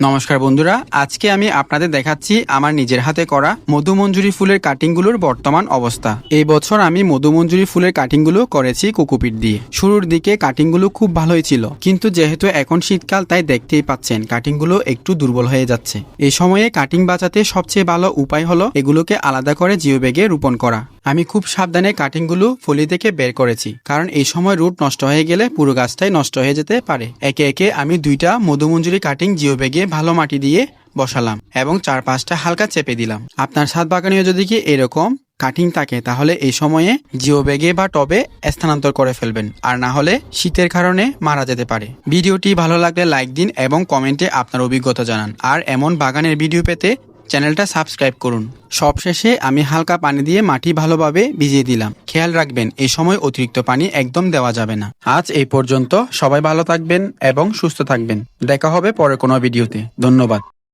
নমস্কার বন্ধুরা, আজকে আমি আপনাদের দেখাচ্ছি আমার নিজের হাতে করা মধুমঞ্জুরি ফুলের কাটিংগুলোর বর্তমান অবস্থা। এই বছর আমি মধুমঞ্জুরি ফুলের কাটিংগুলো করেছি কোকোপিট দিয়ে। শুরুর দিকে কাটিংগুলো খুব ভালোই ছিল, কিন্তু যেহেতু এখন শীতকাল তাই দেখতেই পাচ্ছেন কাটিংগুলো একটু দুর্বল হয়ে যাচ্ছে। এই সময়ে কাটিং বাঁচাতে সবচেয়ে ভালো উপায় হলো এগুলোকে আলাদা করে জিও ব্যাগে রোপণ করা। আমি খুব সাবধানে কাটিংগুলো ফলি থেকে বের করেছি, কারণ এই সময় রুট নষ্ট হয়ে গেলে পুরো গাছটাই নষ্ট হয়ে যেতে পারে। একে একে আমি 2টা মধুমঞ্জুরি কাটিং জিও ব্যাগে ভালো মাটি দিয়ে বসালাম এবং 4-5টা হালকা চেপে দিলাম। আপনার ছাদ বাগানেও যদি কি এরকম কাটিং থাকে তাহলে এই সময়ে জিও ব্যাগে বা টবে স্থানান্তর করে ফেলবেন, আর না হলে শীতের কারণে মারা যেতে পারে। ভিডিওটি ভালো লাগলে লাইক দিন এবং কমেন্টে আপনার অভিজ্ঞতা জানান। আর এমন বাগানের ভিডিও পেতে চ্যানেলটা সাবস্ক্রাইব করুন। সবশেষে আমি হালকা পানি দিয়ে মাটি ভালোভাবে ভিজিয়ে দিলাম। খেয়াল রাখবেন এই সময় অতিরিক্ত পানি একদম দেওয়া যাবে না। আজ এই পর্যন্ত, সবাই ভালো থাকবেন এবং সুস্থ থাকবেন। দেখা হবে পরে কোনো ভিডিওতে। ধন্যবাদ।